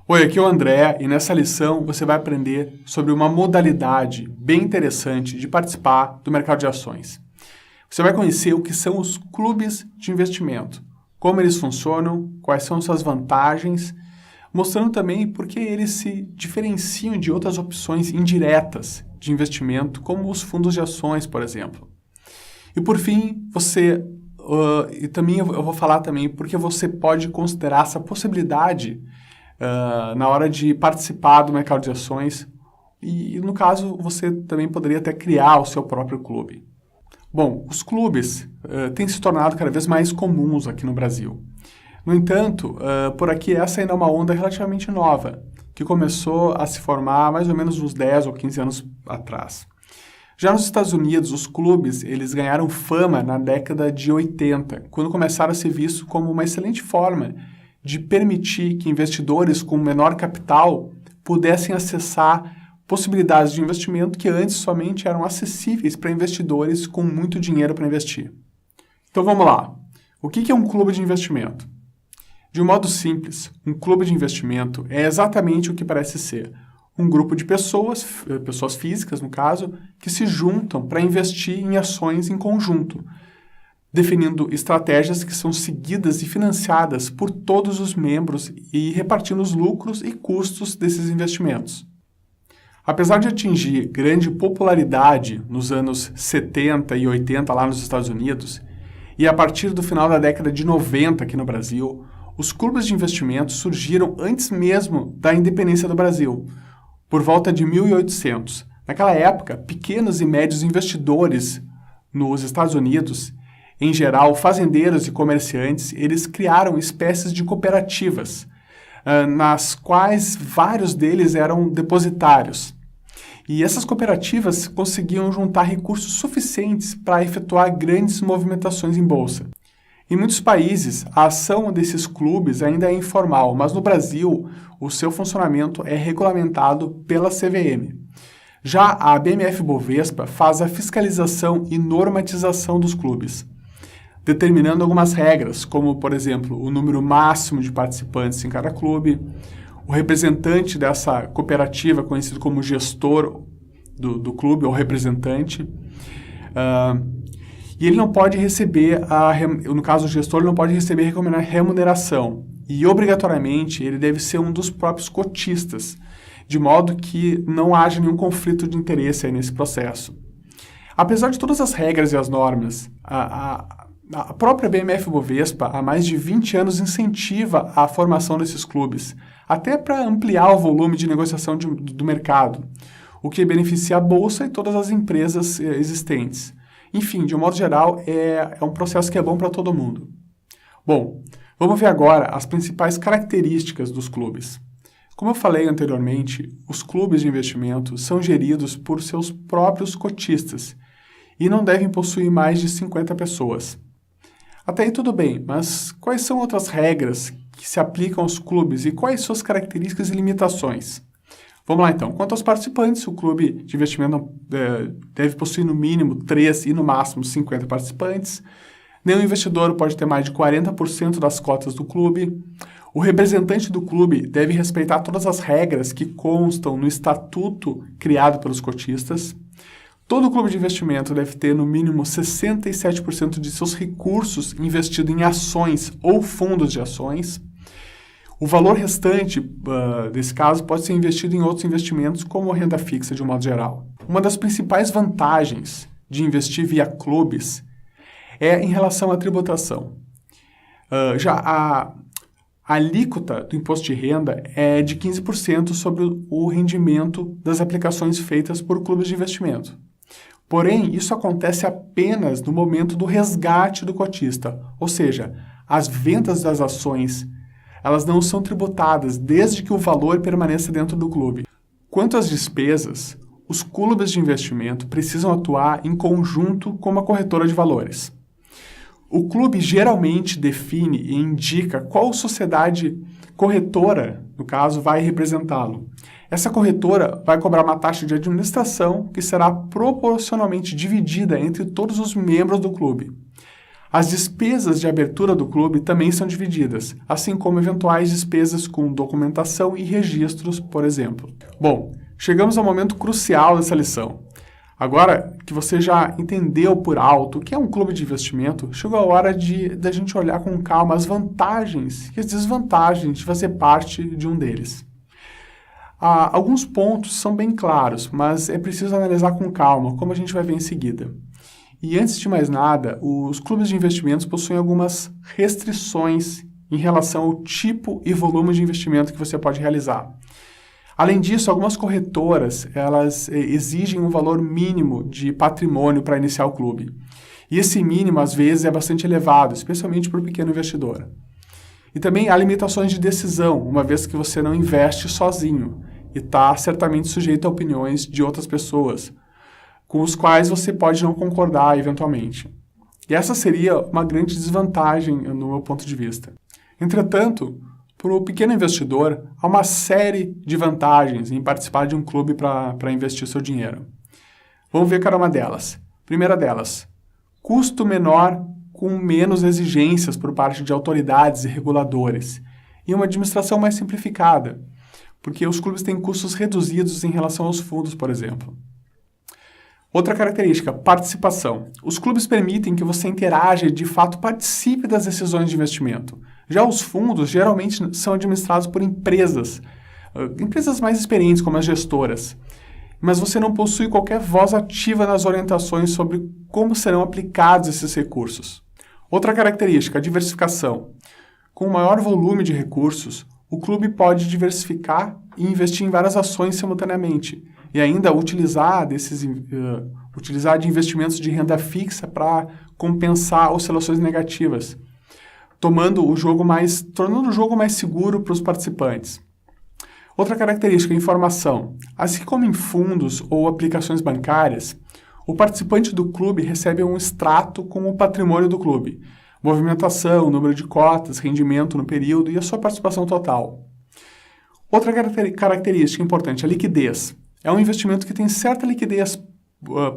Oi, aqui é o André e nessa lição você vai aprender sobre uma modalidade bem interessante de participar do mercado de ações. Você vai conhecer o que são os clubes de investimento, como eles funcionam, quais são suas vantagens, mostrando também por que eles se diferenciam de outras opções indiretas de investimento, como os fundos de ações, por exemplo. E por fim, eu vou falar também porque você pode considerar essa possibilidade na hora de participar do mercado de ações e, no caso, você também poderia até criar o seu próprio clube. Bom, os clubes têm se tornado cada vez mais comuns aqui no Brasil. No entanto, por aqui essa ainda é uma onda relativamente nova, que começou a se formar mais ou menos uns 10 ou 15 anos atrás. Já nos Estados Unidos, os clubes eles ganharam fama na década de 80, quando começaram a ser vistos como uma excelente forma de permitir que investidores com menor capital pudessem acessar possibilidades de investimento que antes somente eram acessíveis para investidores com muito dinheiro para investir. Então vamos lá. O que é um clube de investimento? De um modo simples, um clube de investimento é exatamente o que parece ser. Um grupo de pessoas físicas no caso, que se juntam para investir em ações em conjunto, definindo estratégias que são seguidas e financiadas por todos os membros e repartindo os lucros e custos desses investimentos. Apesar de atingir grande popularidade nos anos 70 e 80 lá nos Estados Unidos, e a partir do final da década de 90 aqui no Brasil, os clubes de investimento surgiram antes mesmo da independência do Brasil, por volta de 1800. Naquela época, pequenos e médios investidores nos Estados Unidos, em geral, fazendeiros e comerciantes, eles criaram espécies de cooperativas, nas quais vários deles eram depositários. E essas cooperativas conseguiam juntar recursos suficientes para efetuar grandes movimentações em bolsa. Em muitos países, a ação desses clubes ainda é informal, mas no Brasil, o seu funcionamento é regulamentado pela CVM. Já a BMF-Bovespa faz a fiscalização e normatização dos clubes, determinando algumas regras, como, por exemplo, o número máximo de participantes em cada clube, o representante dessa cooperativa, conhecido como gestor do clube, ou representante, e ele não pode receber, no caso o gestor, ele não pode receber remuneração, e obrigatoriamente ele deve ser um dos próprios cotistas, de modo que não haja nenhum conflito de interesse aí nesse processo. Apesar de todas as regras e as normas, a própria BMF-Bovespa, há mais de 20 anos, incentiva a formação desses clubes, até para ampliar o volume de negociação do mercado, o que beneficia a Bolsa e todas as empresas existentes. Enfim, de um modo geral, é um processo que é bom para todo mundo. Bom, vamos ver agora as principais características dos clubes. Como eu falei anteriormente, os clubes de investimento são geridos por seus próprios cotistas e não devem possuir mais de 50 pessoas. Até aí tudo bem, mas quais são outras regras que se aplicam aos clubes e quais suas características e limitações? Vamos lá então. Quanto aos participantes, o clube de investimento deve possuir no mínimo 3 e no máximo 50 participantes. Nenhum investidor pode ter mais de 40% das cotas do clube. O representante do clube deve respeitar todas as regras que constam no estatuto criado pelos cotistas. Todo clube de investimento deve ter no mínimo 67% de seus recursos investido em ações ou fundos de ações. O valor restante desse caso pode ser investido em outros investimentos, como a renda fixa de um modo geral. Uma das principais vantagens de investir via clubes é em relação à tributação. Já a alíquota do imposto de renda é de 15% sobre o rendimento das aplicações feitas por clubes de investimento. Porém, isso acontece apenas no momento do resgate do cotista, ou seja, as vendas das ações elas não são tributadas desde que o valor permaneça dentro do clube. Quanto às despesas, os clubes de investimento precisam atuar em conjunto com uma corretora de valores. O clube geralmente define e indica qual sociedade corretora, no caso, vai representá-lo. Essa corretora vai cobrar uma taxa de administração que será proporcionalmente dividida entre todos os membros do clube. As despesas de abertura do clube também são divididas, assim como eventuais despesas com documentação e registros, por exemplo. Bom, chegamos ao momento crucial dessa lição. Agora que você já entendeu por alto o que é um clube de investimento, chegou a hora da gente olhar com calma as vantagens e as desvantagens de fazer parte de um deles. Alguns pontos são bem claros, mas é preciso analisar com calma, como a gente vai ver em seguida. E antes de mais nada, os clubes de investimentos possuem algumas restrições em relação ao tipo e volume de investimento que você pode realizar. Além disso, algumas corretoras elas exigem um valor mínimo de patrimônio para iniciar o clube. E esse mínimo, às vezes, é bastante elevado, especialmente para o pequeno investidor. E também há limitações de decisão, uma vez que você não investe sozinho e está certamente sujeito a opiniões de outras pessoas, com os quais você pode não concordar eventualmente. E essa seria uma grande desvantagem no meu ponto de vista. Entretanto, para o pequeno investidor, há uma série de vantagens em participar de um clube para investir seu dinheiro. Vamos ver cada uma delas. Primeira delas, custo menor com menos exigências por parte de autoridades e reguladores e uma administração mais simplificada, porque os clubes têm custos reduzidos em relação aos fundos, por exemplo. Outra característica, participação. Os clubes permitem que você interaja e, de fato, participe das decisões de investimento. Já os fundos, geralmente, são administrados por empresas mais experientes, como as gestoras. Mas você não possui qualquer voz ativa nas orientações sobre como serão aplicados esses recursos. Outra característica, a diversificação. Com maior volume de recursos, o clube pode diversificar e investir em várias ações simultaneamente, e ainda utilizar de investimentos de renda fixa para compensar oscilações negativas, tornando o jogo mais seguro para os participantes. Outra característica, informação. Assim como em fundos ou aplicações bancárias, o participante do clube recebe um extrato com o patrimônio do clube, movimentação, número de cotas, rendimento no período e a sua participação total. Outra característica importante, a liquidez. É um investimento que tem certa liquidez,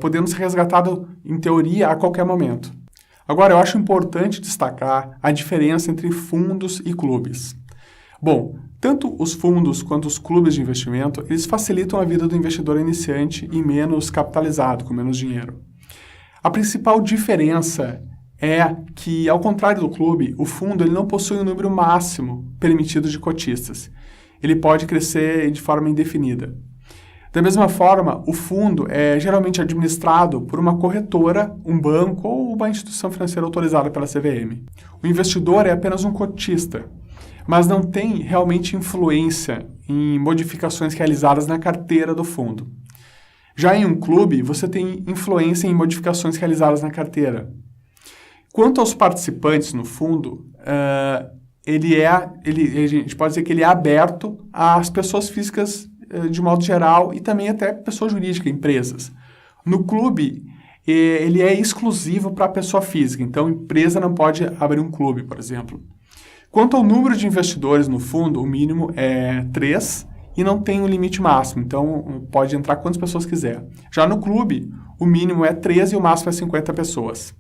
podendo ser resgatado, em teoria, a qualquer momento. Agora, eu acho importante destacar a diferença entre fundos e clubes. Bom, tanto os fundos quanto os clubes de investimento, eles facilitam a vida do investidor iniciante e menos capitalizado, com menos dinheiro. A principal diferença é que, ao contrário do clube, o fundo ele não possui um número máximo permitido de cotistas. Ele pode crescer de forma indefinida. Da mesma forma, o fundo é geralmente administrado por uma corretora, um banco ou uma instituição financeira autorizada pela CVM. O investidor é apenas um cotista, mas não tem realmente influência em modificações realizadas na carteira do fundo. Já em um clube, você tem influência em modificações realizadas na carteira. Quanto aos participantes no fundo, a gente pode dizer que ele é aberto às pessoas físicas de modo geral e também até pessoa jurídica, empresas. No clube, ele é exclusivo para a pessoa física, então a empresa não pode abrir um clube, por exemplo. Quanto ao número de investidores no fundo, o mínimo é 3 e não tem um limite máximo, então pode entrar quantas pessoas quiser. Já no clube, o mínimo é 13 e o máximo é 50 pessoas.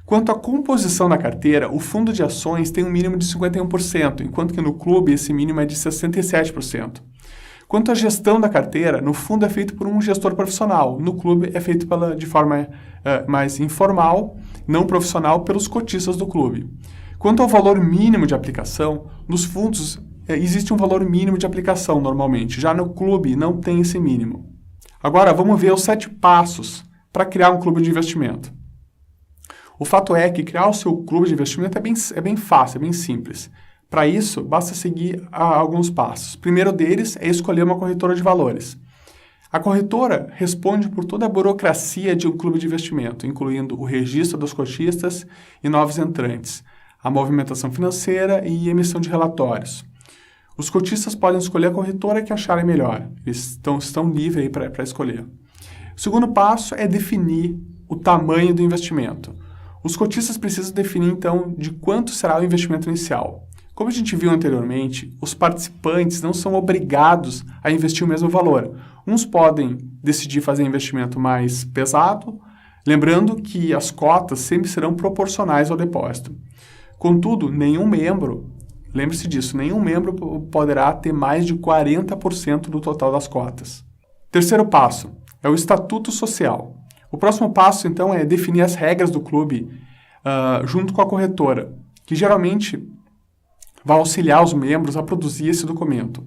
Quanto à composição da carteira, o fundo de ações tem um mínimo de 51%, enquanto que no clube esse mínimo é de 67%. Quanto à gestão da carteira, no fundo é feito por um gestor profissional, no clube é feito de forma mais informal, não profissional, pelos cotistas do clube. Quanto ao valor mínimo de aplicação, nos fundos existe um valor mínimo de aplicação normalmente, já no clube não tem esse mínimo. Agora vamos ver os 7 passos para criar um clube de investimento. O fato é que criar o seu clube de investimento é bem fácil, é bem simples. Para isso, basta seguir alguns passos. O primeiro deles é escolher uma corretora de valores. A corretora responde por toda a burocracia de um clube de investimento, incluindo o registro dos cotistas e novos entrantes, a movimentação financeira e emissão de relatórios. Os cotistas podem escolher a corretora que acharem melhor. Eles estão livres para escolher. O segundo passo é definir o tamanho do investimento. Os cotistas precisam definir, então, de quanto será o investimento inicial. Como a gente viu anteriormente, os participantes não são obrigados a investir o mesmo valor. Uns podem decidir fazer investimento mais pesado, Lembrando que as cotas sempre serão proporcionais ao depósito. Contudo, lembre-se disso, nenhum membro poderá ter mais de 40% do total das cotas. Terceiro passo é o estatuto social. O próximo passo, então, é definir as regras do clube junto com a corretora, que geralmente vai auxiliar os membros a produzir esse documento,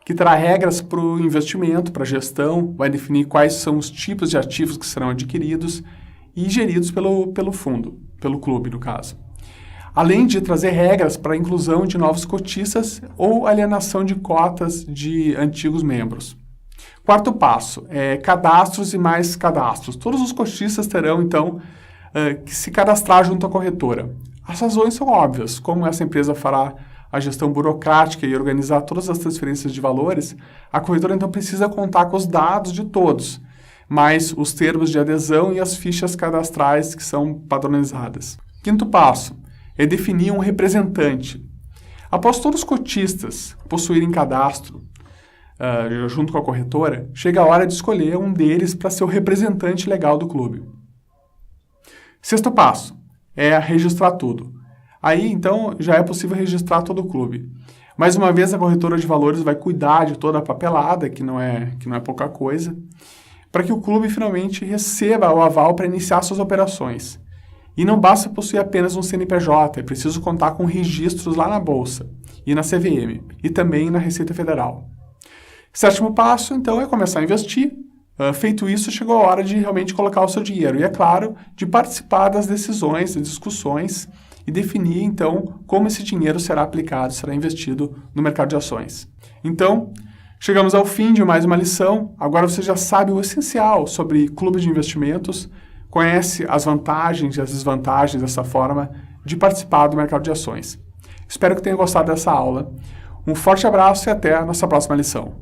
que terá regras para o investimento, para a gestão, vai definir quais são os tipos de ativos que serão adquiridos e geridos pelo fundo, pelo clube, no caso. Além de trazer regras para a inclusão de novos cotistas ou alienação de cotas de antigos membros. Quarto passo é cadastros e mais cadastros. Todos os cotistas terão, então, que se cadastrar junto à corretora. As razões são óbvias. Como essa empresa fará a gestão burocrática e organizar todas as transferências de valores, a corretora, então, precisa contar com os dados de todos, mais os termos de adesão e as fichas cadastrais que são padronizadas. Quinto passo é definir um representante. Após todos os cotistas possuírem cadastro, junto com a corretora, chega a hora de escolher um deles para ser o representante legal do clube. Sexto passo é registrar tudo. Aí, então, já é possível registrar todo o clube. Mais uma vez, a corretora de valores vai cuidar de toda a papelada, que não é pouca coisa, para que o clube finalmente receba o aval para iniciar suas operações. E não basta possuir apenas um CNPJ, é preciso contar com registros lá na Bolsa e na CVM, e também na Receita Federal. Sétimo passo, então, é começar a investir. Feito isso, chegou a hora de realmente colocar o seu dinheiro. E, é claro, de participar das decisões, das discussões e definir, então, como esse dinheiro será aplicado, será investido no mercado de ações. Então, chegamos ao fim de mais uma lição. Agora você já sabe o essencial sobre clube de investimentos, conhece as vantagens e as desvantagens dessa forma de participar do mercado de ações. Espero que tenha gostado dessa aula. Um forte abraço e até a nossa próxima lição.